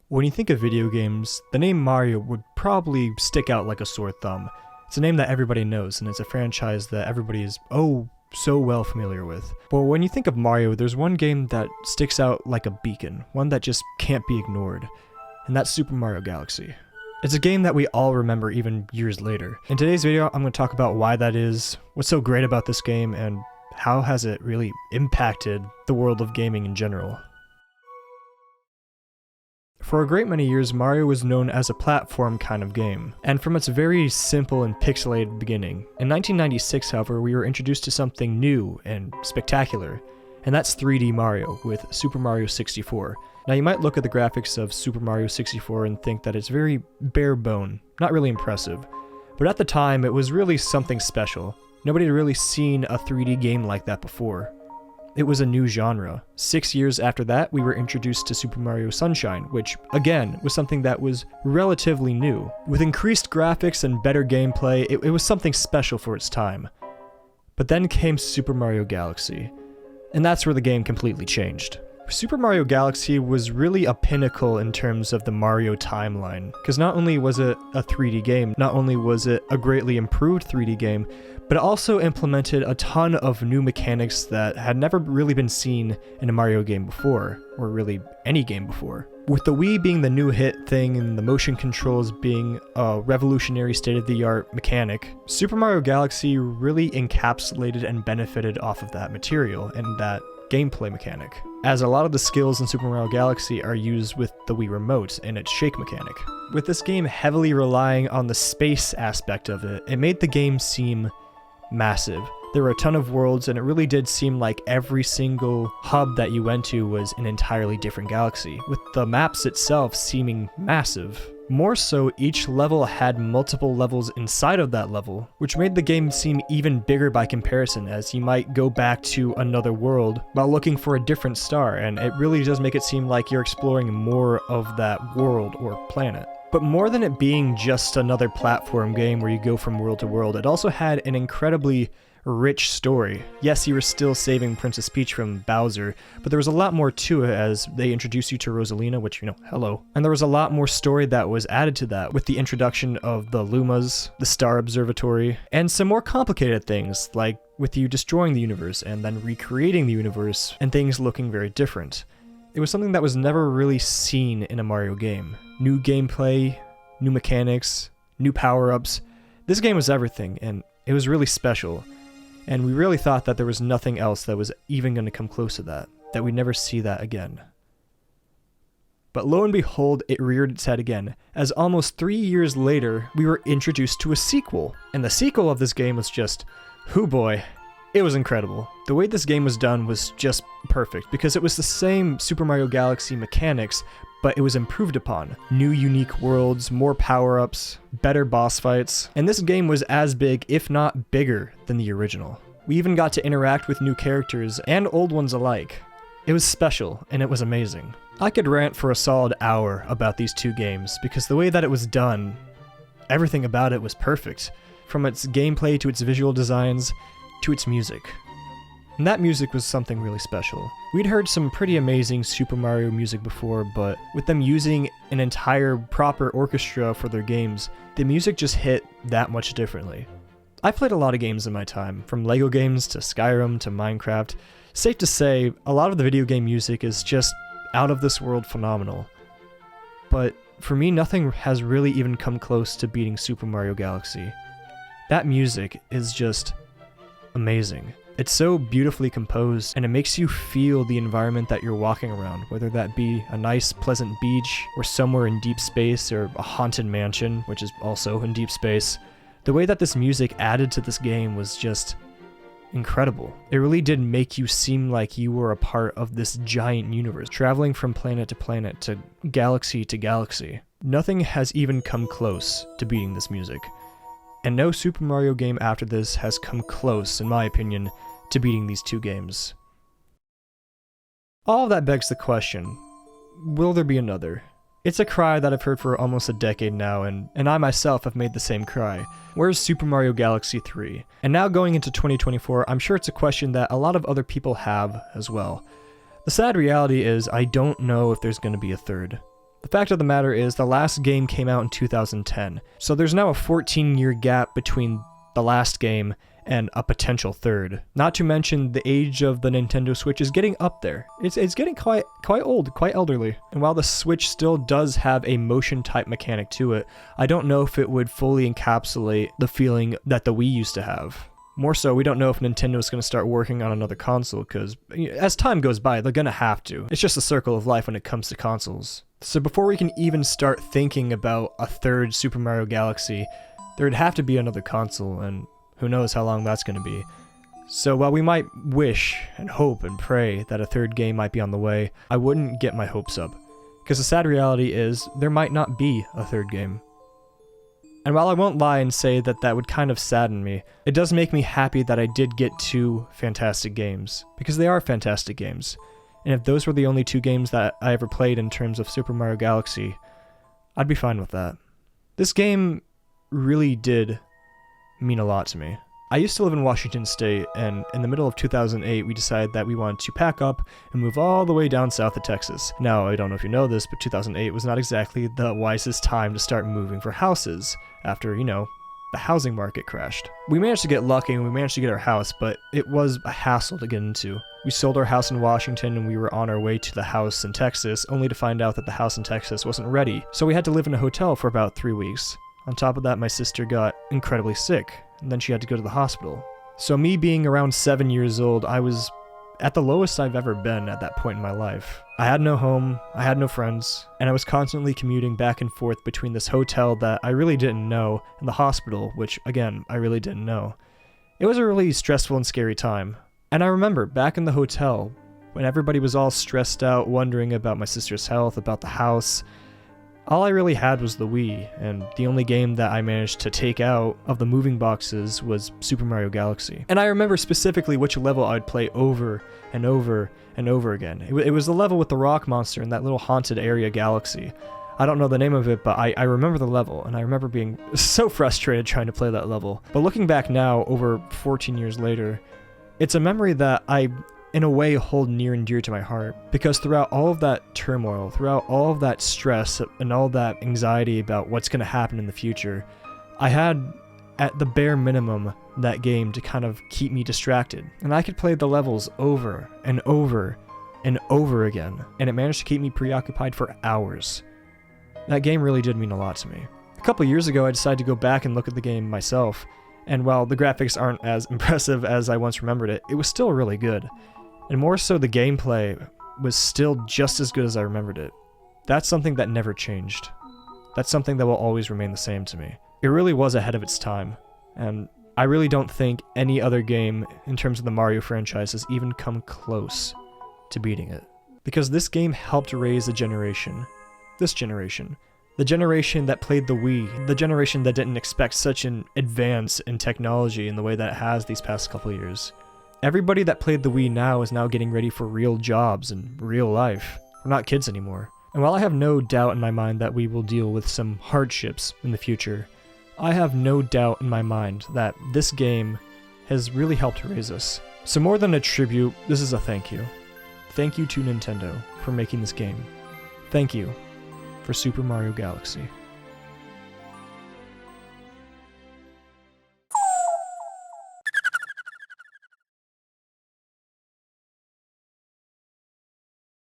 When you think of video games, the name Mario would probably stick out like a sore thumb. It's a name that everybody knows, and it's a franchise that everybody is, so well familiar with. But when you think of Mario, there's one game that sticks out like a beacon, one that just can't be ignored, and that's Super Mario Galaxy. It's a game that we all remember even years later. In today's video, I'm going to talk about why that is, what's so great about this game, and how has it really impacted the world of gaming in general. For a great many years, Mario was known as a platform kind of game, and from its very simple and pixelated beginning. In 1996, however, we were introduced to something new and spectacular, and that's 3D Mario with Super Mario 64. Now you might look at the graphics of Super Mario 64 and think that it's very bare bone, not really impressive, but at the time it was really something special. Nobody had really seen a 3D game like that before. It was a new genre. 6 years after that, we were introduced to Super Mario Sunshine, which, again, was something that was relatively new. With increased graphics and better gameplay, it was something special for its time. But then came Super Mario Galaxy, and that's where the game completely changed. Super Mario Galaxy was really a pinnacle in terms of the Mario timeline, because not only was it a 3D game, not only was it a greatly improved 3D game, but it also implemented a ton of new mechanics that had never really been seen in a Mario game before, or really any game before. With the Wii being the new hit thing and the motion controls being a revolutionary state-of-the-art mechanic, Super Mario Galaxy really encapsulated and benefited off of that material and that gameplay mechanic, as a lot of the skills in Super Mario Galaxy are used with the Wii Remote and its shake mechanic. With this game heavily relying on the space aspect of it, it made the game seem massive. There were a ton of worlds, and it really did seem like every single hub that you went to was an entirely different galaxy, with the maps itself seeming massive. More so, each level had multiple levels inside of that level, which made the game seem even bigger by comparison, as you might go back to another world while looking for a different star, and it really does make it seem like you're exploring more of that world or planet. But more than it being just another platform game where you go from world to world, it also had an incredibly rich story. Yes, you were still saving Princess Peach from Bowser, but there was a lot more to it as they introduced you to Rosalina, which, hello. And there was a lot more story that was added to that with the introduction of the Lumas, the Star Observatory, and some more complicated things, like with you destroying the universe and then recreating the universe and things looking very different. It was something that was never really seen in a Mario game. New gameplay, new mechanics, new power-ups. This game was everything, and it was really special. And we really thought that there was nothing else that was even going to come close to that we'd never see that again. But lo and behold, it reared its head again, as almost 3 years later, we were introduced to a sequel. And the sequel of this game was just, hoo boy, it was incredible. The way this game was done was just perfect, because it was the same Super Mario Galaxy mechanics, but it was improved upon. New unique worlds, more power-ups, better boss fights, and this game was as big, if not bigger, than the original. We even got to interact with new characters, and old ones alike. It was special, and it was amazing. I could rant for a solid hour about these two games, because the way that it was done, everything about it was perfect. From its gameplay to its visual designs, to its music. And that music was something really special. We'd heard some pretty amazing Super Mario music before, but with them using an entire proper orchestra for their games, the music just hit that much differently. I've played a lot of games in my time, from LEGO games to Skyrim to Minecraft. Safe to say, a lot of the video game music is just out of this world phenomenal. But for me, nothing has really even come close to beating Super Mario Galaxy. That music is just amazing. It's so beautifully composed, and it makes you feel the environment that you're walking around, whether that be a nice, pleasant beach, or somewhere in deep space, or a haunted mansion, which is also in deep space. The way that this music added to this game was just incredible. It really did make you seem like you were a part of this giant universe, traveling from planet to planet, to galaxy. Nothing has even come close to beating this music. And no Super Mario game after this has come close, in my opinion, to beating these two games. All of that begs the question, will there be another? It's a cry that I've heard for almost a decade now, and I myself have made the same cry. Where's Super Mario Galaxy 3? And now going into 2024, I'm sure it's a question that a lot of other people have as well. The sad reality is I don't know if there's going to be a third. The fact of the matter is the last game came out in 2010, so there's now a 14-year gap between the last game and a potential third. Not to mention the age of the Nintendo Switch is getting up there. It's getting quite old, quite elderly. And while the Switch still does have a motion type mechanic to it, I don't know if it would fully encapsulate the feeling that the Wii used to have. More so, we don't know if Nintendo is going to start working on another console, because as time goes by, they're going to have to. It's just a circle of life when it comes to consoles. So before we can even start thinking about a third Super Mario Galaxy, there would have to be another console, and who knows how long that's going to be. So while we might wish and hope and pray that a third game might be on the way, I wouldn't get my hopes up. Because the sad reality is, there might not be a third game. And while I won't lie and say that that would kind of sadden me, it does make me happy that I did get 2 fantastic games. Because they are fantastic games. And if those were the only 2 games that I ever played in terms of Super Mario Galaxy, I'd be fine with that. This game really did mean a lot to me. I used to live in Washington State, and in the middle of 2008, we decided that we wanted to pack up and move all the way down south of Texas. Now, I don't know if you know this, but 2008 was not exactly the wisest time to start moving for houses after, the housing market crashed. We managed to get lucky and we managed to get our house, but it was a hassle to get into. We sold our house in Washington and we were on our way to the house in Texas, only to find out that the house in Texas wasn't ready, so we had to live in a hotel for about 3 weeks. On top of that, my sister got incredibly sick, and then she had to go to the hospital. So me being around 7 years old, I was at the lowest I've ever been at that point in my life. I had no home, I had no friends, and I was constantly commuting back and forth between this hotel that I really didn't know and the hospital, which, again, I really didn't know. It was a really stressful and scary time. And I remember back in the hotel, when everybody was all stressed out, wondering about my sister's health, about the house, all I really had was the Wii, and the only game that I managed to take out of the moving boxes was Super Mario Galaxy. And I remember specifically which level I'd play over and over and over again. It was the level with the rock monster in that little haunted area galaxy. I don't know the name of it, but I remember the level, and I remember being so frustrated trying to play that level. But looking back now, over 14 years later, it's a memory that I, in a way, hold near and dear to my heart, because throughout all of that turmoil, throughout all of that stress and all that anxiety about what's going to happen in the future, I had, at the bare minimum, that game to kind of keep me distracted. And I could play the levels over and over and over again, and it managed to keep me preoccupied for hours. That game really did mean a lot to me. A couple years ago, I decided to go back and look at the game myself, and while the graphics aren't as impressive as I once remembered it, it was still really good. And more so, the gameplay was still just as good as I remembered it. That's something that never changed. That's something that will always remain the same to me. It really was ahead of its time, and I really don't think any other game in terms of the Mario franchise has even come close to beating it. Because this game helped raise a generation. This generation. The generation that played the Wii. The generation that didn't expect such an advance in technology in the way that it has these past couple years. Everybody that played the Wii now is now getting ready for real jobs and real life. We're not kids anymore. And while I have no doubt in my mind that we will deal with some hardships in the future, I have no doubt in my mind that this game has really helped raise us. So more than a tribute, this is a thank you. Thank you to Nintendo for making this game. Thank you for Super Mario Galaxy.